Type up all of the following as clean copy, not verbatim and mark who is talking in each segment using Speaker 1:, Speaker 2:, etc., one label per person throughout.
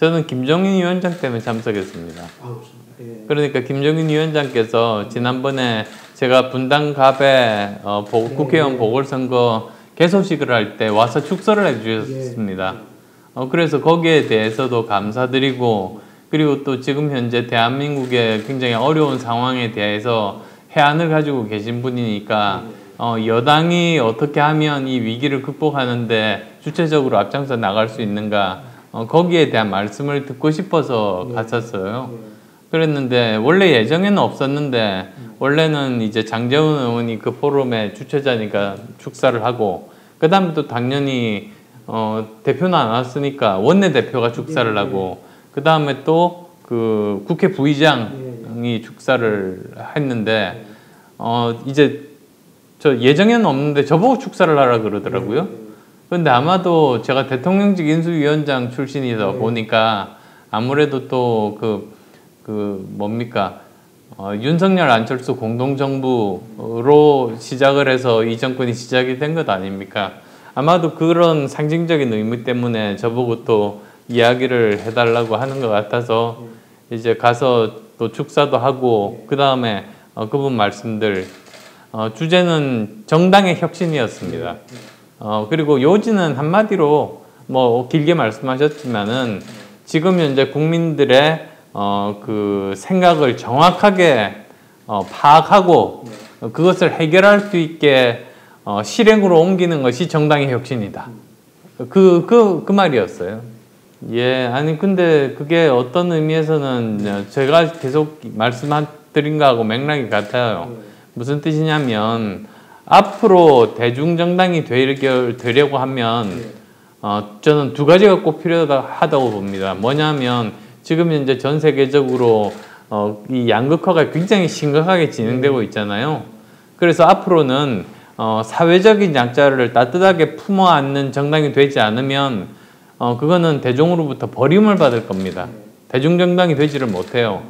Speaker 1: 저는 김종인 위원장 때문에 참석했습니다. 그러니까 김종인 위원장께서 지난번에 제가 분당갑에 국회의원 보궐선거 개소식을 할 때 와서 축서를 해주셨습니다. 그래서 거기에 대해서도 감사드리고, 그리고 또 지금 현재 대한민국의 굉장히 어려운 상황에 대해서 해안을 가지고 계신 분이니까 여당이 어떻게 하면 이 위기를 극복하는데 주체적으로 앞장서 나갈 수 있는가, 거기에 대한 말씀을 듣고 싶어서 갔었어요. 그랬는데 원래 예정에는 없었는데, 원래는 이제 장제원 의원이 그 포럼의 주최자니까 축사를 하고, 그 다음에 또 당연히 대표는 안 왔으니까 원내대표가 축사를 하고, 그 다음에 또 그 국회 부의장이 축사를 했는데, 이제 저 예정에는 없는데 저보고 축사를 하라 그러더라고요. 근데 아마도 제가 대통령직 인수위원장 출신이다 보니까 아무래도 또 뭡니까, 윤석열 안철수 공동정부로 시작을 해서 이 정권이 시작이 된 것 아닙니까? 아마도 그런 상징적인 의미 때문에 저보고 또 이야기를 해달라고 하는 것 같아서 이제 가서 또 축사도 하고, 그 다음에 그분 말씀들, 주제는 정당의 혁신이었습니다. 그리고 요지는 한마디로 뭐 길게 말씀하셨지만은 지금 현재 국민들의 그 생각을 정확하게 파악하고 그것을 해결할 수 있게 실행으로 옮기는 것이 정당의 혁신이다. 그 말이었어요. 예, 아니 근데 그게 어떤 의미에서는 제가 계속 말씀드린 거하고 맥락이 같아요. 무슨 뜻이냐면 앞으로 대중정당이 되려고 하면 저는 두 가지가 꼭 필요하다고 봅니다. 뭐냐면 지금 현재 전 세계적으로 이 양극화가 굉장히 심각하게 진행되고 있잖아요. 그래서 앞으로는 사회적인 약자를 따뜻하게 품어 안는 정당이 되지 않으면 그거는 대중으로부터 버림을 받을 겁니다. 대중정당이 되지를 못해요.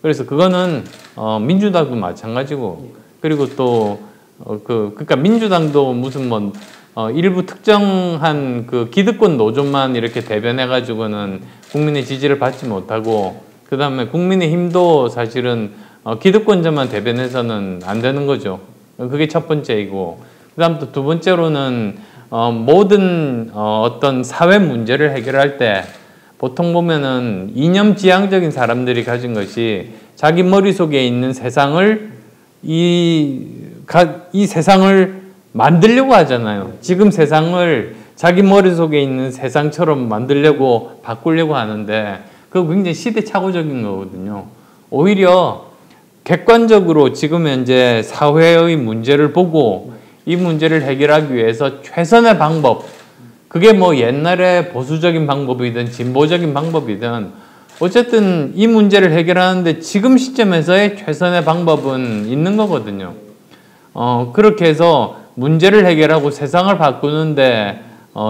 Speaker 1: 그래서 그거는 민주당도 마찬가지고, 그리고 또 그러니까 민주당도 무슨 뭐 일부 특정한 그 기득권 노조만 이렇게 대변해 가지고는 국민의 지지를 받지 못하고, 그 다음에 국민의힘도 사실은 기득권자만 대변해서는 안 되는 거죠. 그게 첫 번째이고, 그 다음 또 두 번째로는 모든 어떤 사회 문제를 해결할 때 보통 보면은 이념지향적인 사람들이 가진 것이 자기 머릿속에 있는 세상을 이 세상을 만들려고 하잖아요. 지금 세상을 자기 머릿속에 있는 세상처럼 만들려고 바꾸려고 하는데 그거 굉장히 시대착오적인 거거든요. 오히려 객관적으로 지금 현재 사회의 문제를 보고 이 문제를 해결하기 위해서 최선의 방법, 그게 뭐 옛날에 보수적인 방법이든 진보적인 방법이든 어쨌든 이 문제를 해결하는데 지금 시점에서의 최선의 방법은 있는 거거든요. 그렇게 해서 문제를 해결하고 세상을 바꾸는데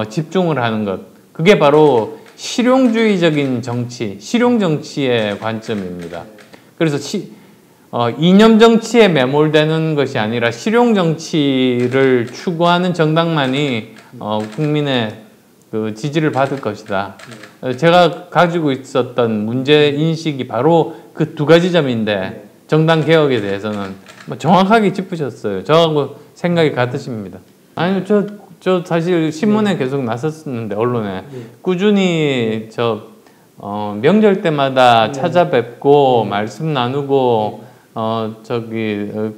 Speaker 1: 집중을 하는 것, 그게 바로 실용주의적인 정치, 실용정치의 관점입니다. 그래서 이념 정치에 매몰되는 것이 아니라 실용 정치를 추구하는 정당만이 국민의 그 지지를 받을 것이다. 제가 가지고 있었던 문제 인식이 바로 그 두 가지 점인데 정당 개혁에 대해서는 정확하게 짚으셨어요. 저하고 생각이 같으십니다. 아니 저 사실 신문에 계속 나섰었는데 언론에 꾸준히 명절 때마다 찾아뵙고 말씀 나누고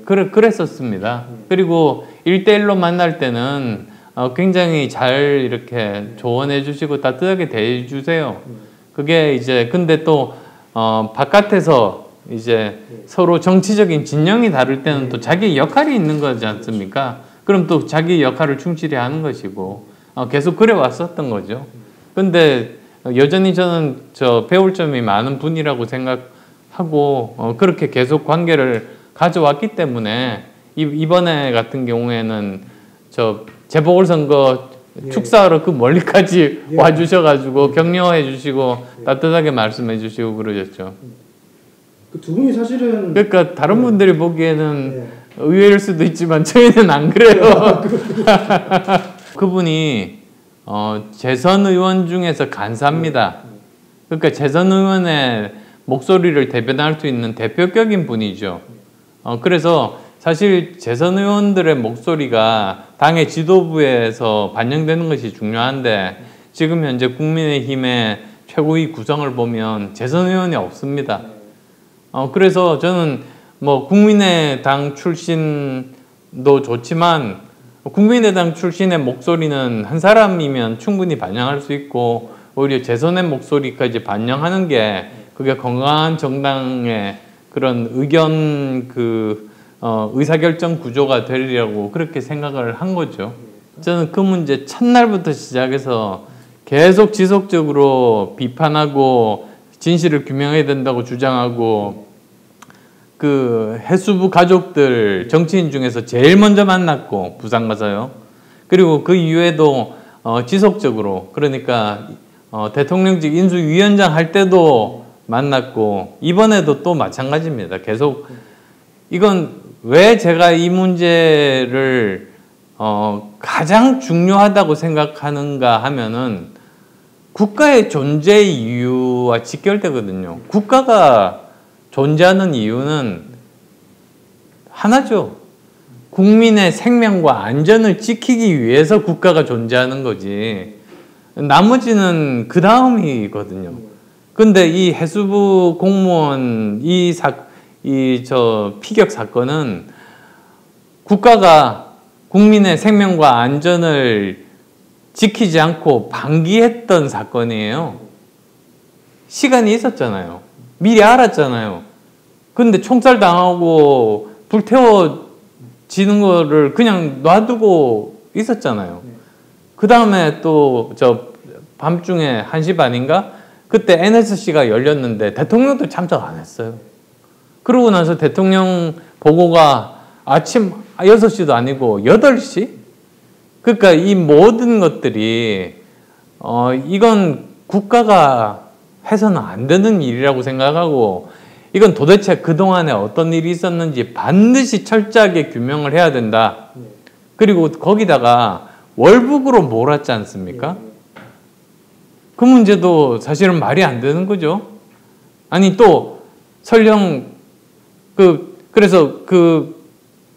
Speaker 1: 그랬었습니다. 그리고 1대1로 만날 때는 굉장히 잘 이렇게 조언해 주시고 따뜻하게 대해 주세요. 그게 이제 근데 또 바깥에서 이제 서로 정치적인 진영이 다를 때는 또 자기 역할이 있는 거지 않습니까? 그럼 또 자기 역할을 충실히 하는 것이고 계속 그래 왔었던 거죠. 근데 여전히 저는 배울 점이 많은 분이라고 생각하고 그렇게 계속 관계를 가져왔기 때문에 이번에 같은 경우에는 재보궐선거 축사하러 그 멀리까지 와주셔가지고 격려해 주시고 따뜻하게 말씀해 주시고 그러셨죠.
Speaker 2: 그 두 분이 사실은
Speaker 1: 그러니까 다른 분들이 보기에는 의외일 수도 있지만 저희는 안 그래요. 그분이 재선 의원 중에서 간사입니다. 그러니까 재선 의원의 목소리를 대변할 수 있는 대표격인 분이죠. 그래서 사실 재선 의원들의 목소리가 당의 지도부에서 반영되는 것이 중요한데 지금 현재 국민의힘의 최고위 구성을 보면 재선 의원이 없습니다. 그래서 저는 뭐 국민의당 출신도 좋지만 국민의당 출신의 목소리는 한 사람이면 충분히 반영할 수 있고 오히려 재선의 목소리까지 반영하는 게 그게 건강한 정당의 그런 의견 의사결정 구조가 되리라고 그렇게 생각을 한 거죠. 저는 그 문제 첫날부터 시작해서 계속 지속적으로 비판하고 진실을 규명해야 된다고 주장하고 그 해수부 가족들 정치인 중에서 제일 먼저 만났고 부산 가서요. 그리고 그 이후에도 지속적으로 그러니까 대통령직 인수위원장 할 때도 만났고 이번에도 또 마찬가지입니다. 계속 이건 왜 제가 이 문제를 가장 중요하다고 생각하는가 하면은 국가의 존재 이유와 직결되거든요. 국가가 존재하는 이유는 하나죠. 국민의 생명과 안전을 지키기 위해서 국가가 존재하는 거지. 나머지는 그 다음이거든요. 근데 이 해수부 공무원 피격 사건은 국가가 국민의 생명과 안전을 지키지 않고 방기했던 사건이에요. 시간이 있었잖아요. 미리 알았잖아요. 근데 총살 당하고 불태워지는 거를 그냥 놔두고 있었잖아요. 그 다음에 또 밤중에 1시 반인가? 그때 NSC가 열렸는데 대통령도 참석 안 했어요. 그러고 나서 대통령 보고가 아침 6시도 아니고 8시? 그러니까 이 모든 것들이 이건 국가가 해서는 안 되는 일이라고 생각하고 이건 도대체 그동안에 어떤 일이 있었는지 반드시 철저하게 규명을 해야 된다. 그리고 거기다가 월북으로 몰았지 않습니까? 그 문제도 사실은 말이 안 되는 거죠. 아니 또 설령 그래서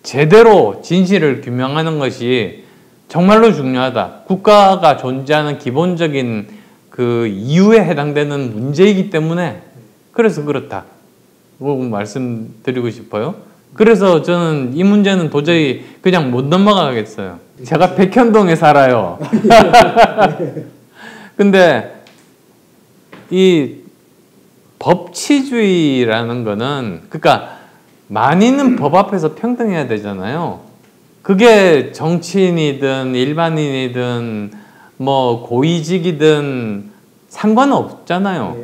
Speaker 1: 제대로 진실을 규명하는 것이 정말로 중요하다. 국가가 존재하는 기본적인 그 이유에 해당되는 문제이기 때문에 그래서 그렇다. 뭐 말씀드리고 싶어요. 그래서 저는 이 문제는 도저히 그냥 못 넘어가겠어요. 제가 백현동에 살아요. 근데 이 법치주의라는 거는 그러니까 만인은 법 앞에서 평등해야 되잖아요. 그게 정치인이든 일반인이든 뭐 고위직이든 상관없잖아요.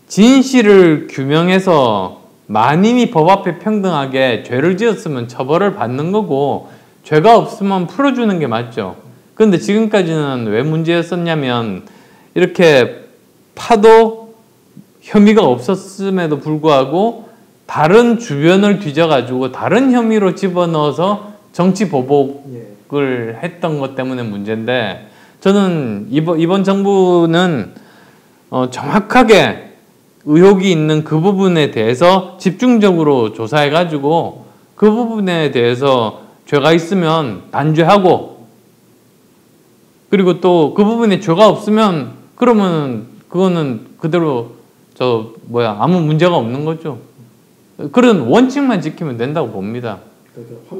Speaker 1: 진실을 규명해서 만인이 법 앞에 평등하게 죄를 지었으면 처벌을 받는 거고 죄가 없으면 풀어주는 게 맞죠. 그런데 지금까지는 왜 문제였었냐면 이렇게 파도 혐의가 없었음에도 불구하고 다른 주변을 뒤져가지고 다른 혐의로 집어넣어서 정치 보복을 했던 것 때문에 문제인데 저는 이번 정부는 정확하게 의혹이 있는 그 부분에 대해서 집중적으로 조사해가지고 그 부분에 대해서 죄가 있으면 단죄하고 그리고 또 그 부분에 죄가 없으면 그러면 그거는 그대로 아무 문제가 없는 거죠. 그런 원칙만 지키면 된다고 봅니다.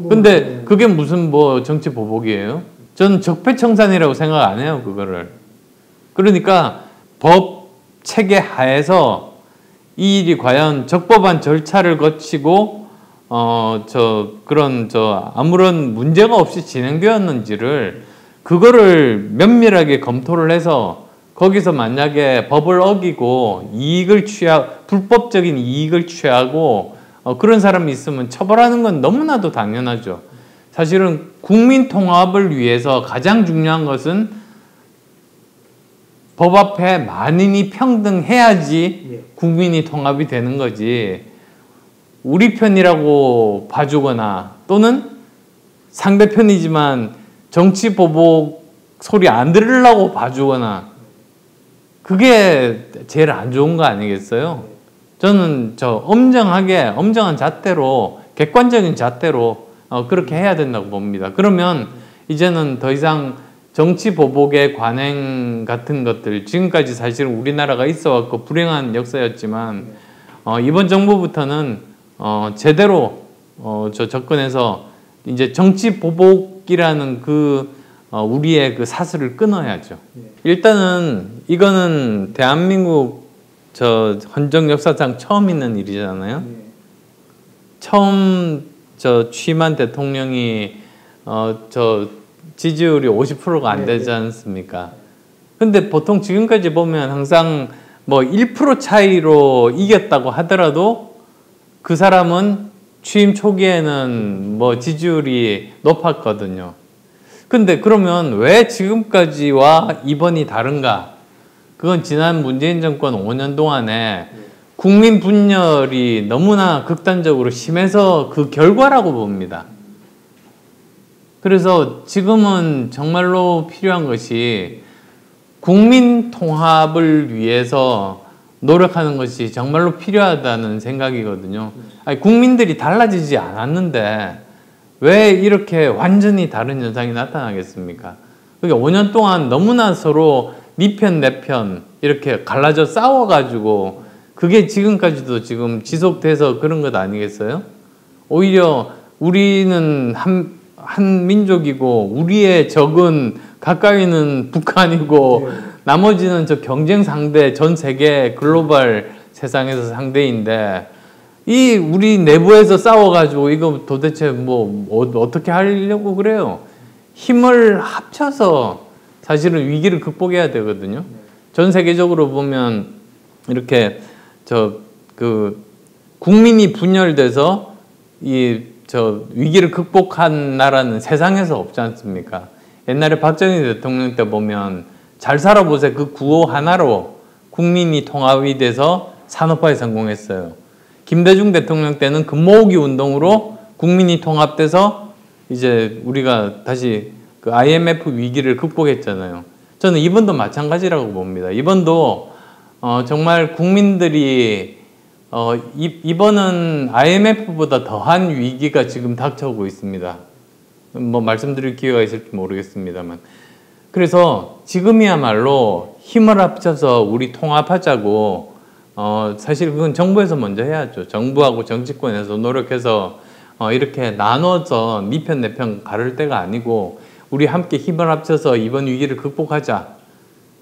Speaker 1: 근데 그게 무슨 정치 보복이에요? 저는 적폐청산이라고 생각 안 해요, 그거를. 그러니까 법 체계 하에서 이 일이 과연 적법한 절차를 거치고 아무런 문제가 없이 진행되었는지를 그거를 면밀하게 검토를 해서 거기서 만약에 법을 어기고 불법적인 이익을 취하고 그런 사람이 있으면 처벌하는 건 너무나도 당연하죠. 사실은 국민 통합을 위해서 가장 중요한 것은 법 앞에 만인이 평등해야지 국민이 통합이 되는 거지. 우리 편이라고 봐주거나 또는 상대편이지만 정치 보복 소리 안 들으려고 봐주거나 그게 제일 안 좋은 거 아니겠어요? 저는 엄정한 잣대로, 객관적인 잣대로 그렇게 해야 된다고 봅니다. 그러면 이제는 더 이상 정치 보복의 관행 같은 것들, 지금까지 사실은 우리나라가 있어왔고 불행한 역사였지만 이번 정부부터는 제대로 접근해서 이제 정치 보복이라는 우리의 그 사슬을 끊어야죠. 일단은 이거는 대한민국 헌정 역사상 처음 있는 일이잖아요. 처음 취임한 대통령이 지지율이 50%가 안 되지 않습니까? 근데 보통 지금까지 보면 항상 뭐 1% 차이로 이겼다고 하더라도 그 사람은 취임 초기에는 뭐 지지율이 높았거든요. 근데 그러면 왜 지금까지와 이번이 다른가? 그건 지난 문재인 정권 5년 동안에 국민 분열이 너무나 극단적으로 심해서 그 결과라고 봅니다. 그래서 지금은 정말로 필요한 것이 국민 통합을 위해서 노력하는 것이 정말로 필요하다는 생각이거든요. 아니, 국민들이 달라지지 않았는데 왜 이렇게 완전히 다른 현상이 나타나겠습니까? 그게 5년 동안 너무나 서로 네 편 내 편 이렇게 갈라져 싸워가지고 그게 지금까지도 지금 지속돼서 그런 것 아니겠어요? 오히려 우리는 한 민족이고 우리의 적은 가까이는 북한이고 나머지는 저 경쟁 상대, 전 세계 글로벌 세상에서 상대인데 우리 내부에서 싸워가지고 이거 도대체 어떻게 하려고 그래요? 힘을 합쳐서 사실은 위기를 극복해야 되거든요. 전 세계적으로 보면 이렇게 국민이 분열돼서 위기를 극복한 나라는 세상에서 없지 않습니까? 옛날에 박정희 대통령 때 보면 잘 살아보세요. 그 구호 하나로 국민이 통합이 돼서 산업화에 성공했어요. 김대중 대통령 때는 금모으기 운동으로 국민이 통합돼서 이제 우리가 다시 그 IMF 위기를 극복했잖아요. 저는 이번도 마찬가지라고 봅니다. 이번도 정말 국민들이 이번은 IMF보다 더한 위기가 지금 닥쳐오고 있습니다. 말씀드릴 기회가 있을지 모르겠습니다만. 그래서 지금이야말로 힘을 합쳐서 우리 통합하자고 사실 그건 정부에서 먼저 해야죠. 정부하고 정치권에서 노력해서 이렇게 나눠서 네 편 내 편 가를 때가 아니고 우리 함께 힘을 합쳐서 이번 위기를 극복하자.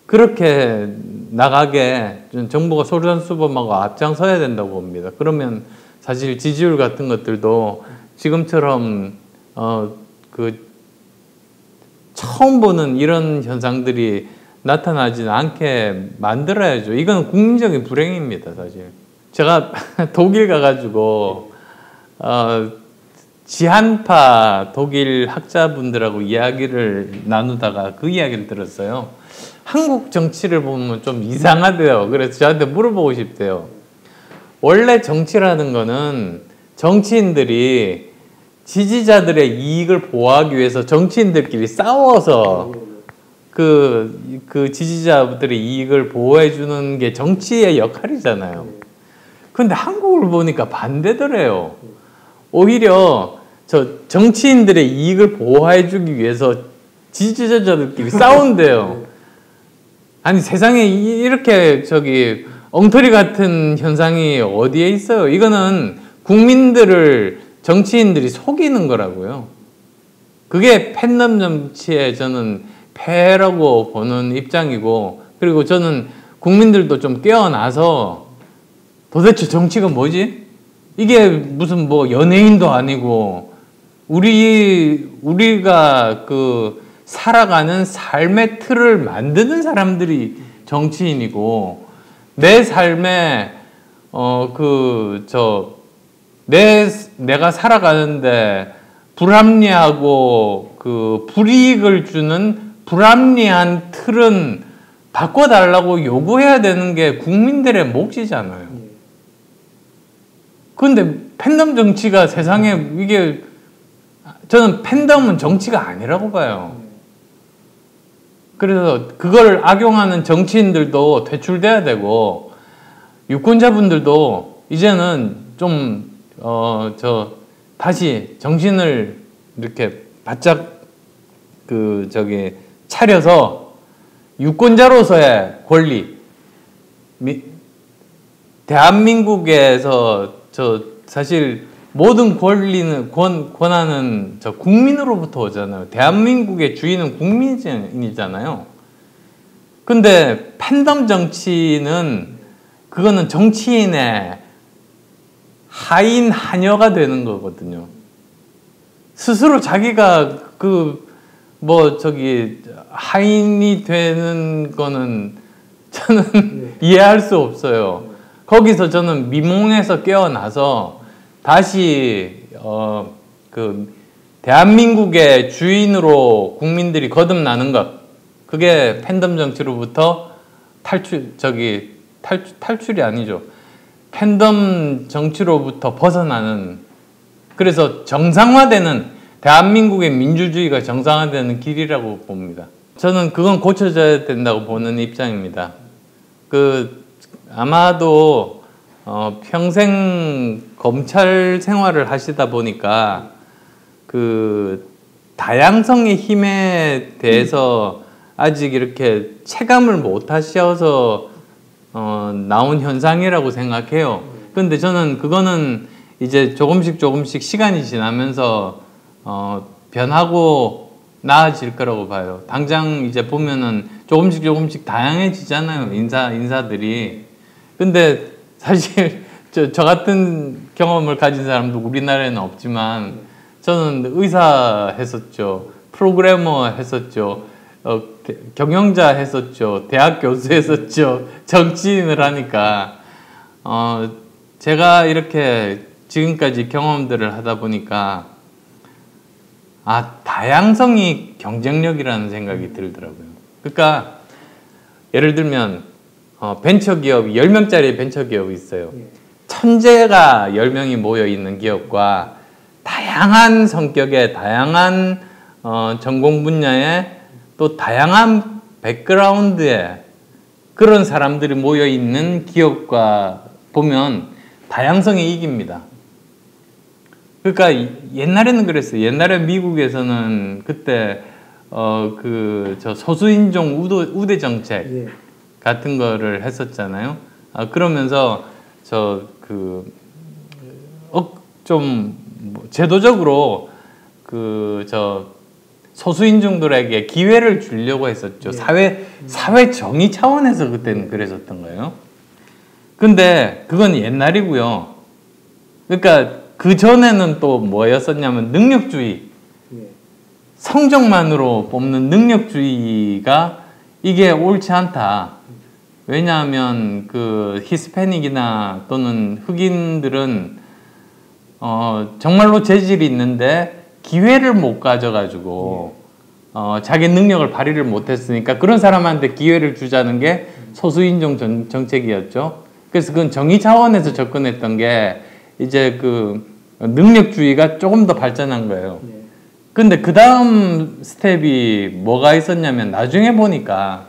Speaker 1: 그렇게 나가게 정부가 솔선수범하고 앞장서야 된다고 봅니다. 그러면 사실 지지율 같은 것들도 지금처럼 처음 보는 이런 현상들이 나타나지 않게 만들어야죠. 이건 국민적인 불행입니다, 사실. 제가 독일 가가지고 지한파 독일 학자분들하고 이야기를 나누다가 그 이야기를 들었어요. 한국 정치를 보면 좀 이상하대요. 그래서 저한테 물어보고 싶대요. 원래 정치라는 거는 정치인들이 지지자들의 이익을 보호하기 위해서 정치인들끼리 싸워서 그 지지자들의 이익을 보호해 주는 게 정치의 역할이잖아요. 근데 한국을 보니까 반대더래요. 오히려 정치인들의 이익을 보호해 주기 위해서 지지자들끼리 싸운대요. 아니 세상에 이렇게 엉터리 같은 현상이 어디에 있어요? 이거는 국민들을 정치인들이 속이는 거라고요. 그게 팬덤 정치에 저는 폐라고 보는 입장이고, 그리고 저는 국민들도 좀 깨어나서 도대체 정치가 뭐지? 이게 무슨 연예인도 아니고 우리가 살아가는 삶의 틀을 만드는 사람들이 정치인이고, 내 삶에 내가 살아가는데 불합리하고 불이익을 주는 불합리한 틀은 바꿔달라고 요구해야 되는 게 국민들의 몫이잖아요. 그런데 팬덤 정치가 세상에 저는 팬덤은 정치가 아니라고 봐요. 그래서 그걸 악용하는 정치인들도 퇴출돼야 되고 유권자분들도 이제는 좀 다시 정신을 이렇게 바짝 차려서 유권자로서의 권리, 대한민국에서 사실 모든 권한은 국민으로부터 오잖아요. 대한민국의 주인은 국민이잖아요. 근데 팬덤 정치는 그거는 정치인의 하인 하녀가 되는 거거든요. 스스로 자기가 하인이 되는 거는 저는 이해할 수 없어요. 거기서 저는 미몽에서 깨어나서 다시 대한민국의 주인으로 국민들이 거듭나는 것, 그게 팬덤 정치로부터 탈출이 아니죠. 팬덤 정치로부터 벗어나는, 그래서 정상화되는, 대한민국의 민주주의가 정상화되는 길이라고 봅니다. 저는 그건 고쳐져야 된다고 보는 입장입니다. 아마도 평생 검찰 생활을 하시다 보니까 다양성의 힘에 대해서 아직 이렇게 체감을 못 하셔서 나온 현상이라고 생각해요. 근데 저는 그거는 이제 조금씩 시간이 지나면서 변하고 나아질 거라고 봐요. 당장 이제 보면은 조금씩 다양해지잖아요. 인사들이. 근데 사실 저 같은 경험을 가진 사람도 우리나라에는 없지만 저는 의사 했었죠. 프로그래머 했었죠. 경영자 했었죠. 대학 교수 했었죠. 정치인을 하니까 제가 이렇게 지금까지 경험들을 하다 보니까 다양성이 경쟁력이라는 생각이 들더라고요. 그러니까 예를 들면 벤처기업 10명짜리 벤처기업이 있어요. 천재가 10명이 모여있는 기업과 다양한 성격의 다양한 전공 분야에 또 다양한 백그라운드에 그런 사람들이 모여있는 기업과 보면 다양성이 이깁니다. 그러니까 옛날에는 그랬어요. 옛날에 미국에서는 그때 소수인종 우대 정책 같은 거를 했었잖아요. 그러면서 제도적으로 소수인종들에게 기회를 주려고 했었죠. 사회 정의 차원에서 그때는 그랬었던 거예요. 근데 그건 옛날이고요. 그러니까 그 전에는 또 뭐였었냐면 능력주의. 성적만으로 뽑는 능력주의가 이게 옳지 않다. 왜냐하면 히스패닉이나 또는 흑인들은 정말로 재질이 있는데 기회를 못 가져가지고 자기 능력을 발휘를 못했으니까 그런 사람한테 기회를 주자는 게 소수인종 정책이었죠. 그래서 그건 정의 차원에서 접근했던 게 이제 능력주의가 조금 더 발전한 거예요. 근데 그 다음 스텝이 뭐가 있었냐면 나중에 보니까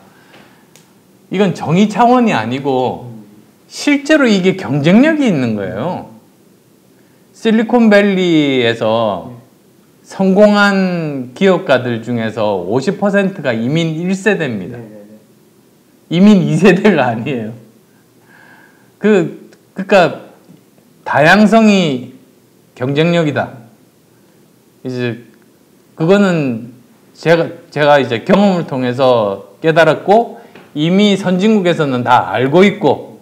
Speaker 1: 이건 정의 차원이 아니고 실제로 이게 경쟁력이 있는 거예요. 실리콘밸리에서 성공한 기업가들 중에서 50%가 이민 1세대입니다. 이민 2세대가 아니에요. 그러니까 다양성이 경쟁력이다. 이제 그거는 제가 이제 경험을 통해서 깨달았고 이미 선진국에서는 다 알고 있고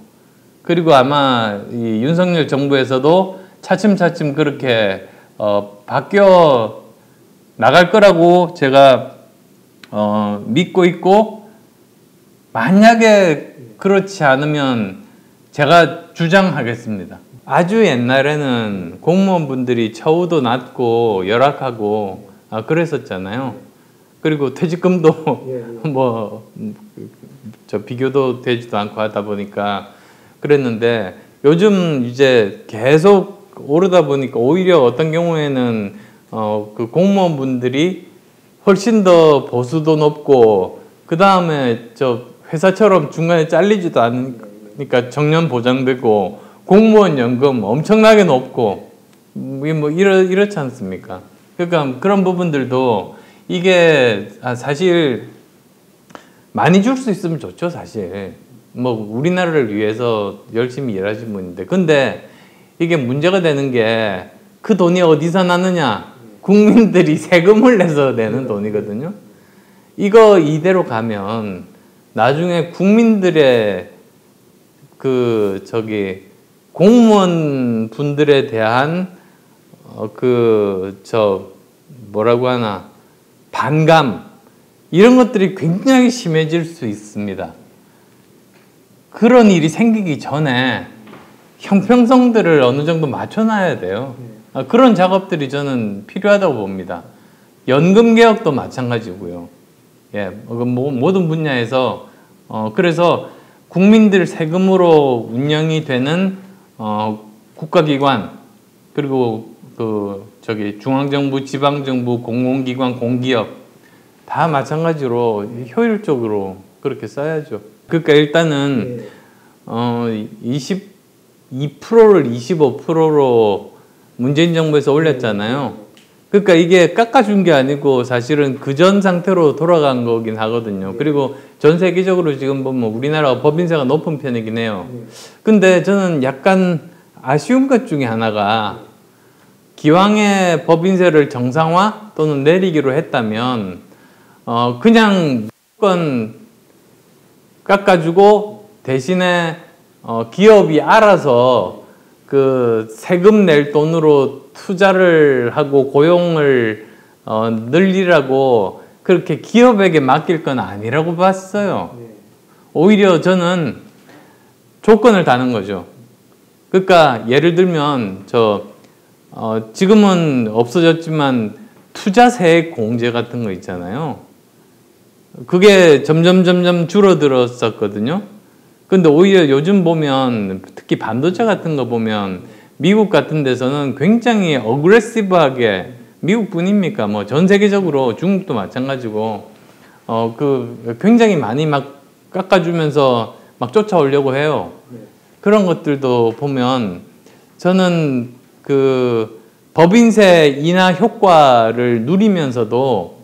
Speaker 1: 그리고 아마 이 윤석열 정부에서도 차츰차츰 그렇게 바뀌어 나갈 거라고 제가 믿고 있고 만약에 그렇지 않으면 제가 주장하겠습니다. 아주 옛날에는 공무원분들이 처우도 낮고 열악하고 그랬었잖아요. 그리고 퇴직금도 비교도 되지도 않고 하다 보니까 그랬는데 요즘 이제 계속 오르다 보니까 오히려 어떤 경우에는 그 공무원분들이 훨씬 더 보수도 높고 그 다음에 저 회사처럼 중간에 잘리지도 않으니까 정년 보장되고 공무원 연금 엄청나게 높고 뭐 이렇지 않습니까? 그러니까 그런 부분들도 이게 사실 많이 줄 수 있으면 좋죠, 사실. 뭐 우리나라를 위해서 열심히 일하신 분인데, 근데 이게 문제가 되는 게 그 돈이 어디서 나느냐? 국민들이 세금을 내서 내는 돈이거든요. 이거 이대로 가면 나중에 국민들의 공무원 분들에 대한 뭐라고 하나 반감 이런 것들이 굉장히 심해질 수 있습니다. 그런 일이 생기기 전에 형평성들을 어느 정도 맞춰놔야 돼요. 그런 작업들이 저는 필요하다고 봅니다. 연금 개혁도 마찬가지고요. 예, 모든 분야에서 그래서 국민들 세금으로 운영이 되는 국가기관 그리고 중앙정부, 지방정부, 공공기관, 공기업 다 마찬가지로 효율적으로 그렇게 써야죠. 그러니까 일단은 22%를 25%로 문재인 정부에서 올렸잖아요. 그러니까 이게 깎아준 게 아니고 사실은 그전 상태로 돌아간 거긴 하거든요. 그리고 전 세계적으로 지금 보면 우리나라가 법인세가 높은 편이긴 해요. 근데 저는 약간 아쉬운 것 중에 하나가 기왕에 법인세를 정상화 또는 내리기로 했다면 그냥 무조건 깎아주고 대신에 기업이 알아서 그 세금 낼 돈으로 투자를 하고 고용을 늘리라고 그렇게 기업에게 맡길 건 아니라고 봤어요. 오히려 저는 조건을 다는 거죠. 그러니까 예를 들면 지금은 없어졌지만 투자세액 공제 같은 거 있잖아요. 그게 점점 줄어들었었거든요. 근데 오히려 요즘 보면 특히 반도체 같은 거 보면 미국 같은 데서는 굉장히 어그레시브하게 미국뿐입니까? 뭐 전 세계적으로 중국도 마찬가지고 굉장히 많이 막 깎아주면서 막 쫓아오려고 해요. 그런 것들도 보면 저는 그 법인세 인하 효과를 누리면서도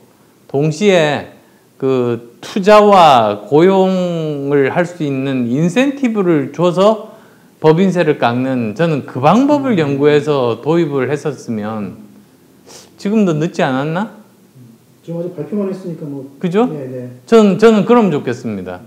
Speaker 1: 동시에 그 투자와 고용을 할 수 있는 인센티브를 줘서 법인세를 깎는 저는 그 방법을 연구해서 도입을 했었으면 지금도 늦지 않았나?
Speaker 2: 지금 아직 발표만 했으니까 뭐
Speaker 1: 그죠?
Speaker 2: 네.
Speaker 1: 저는 그럼 좋겠습니다.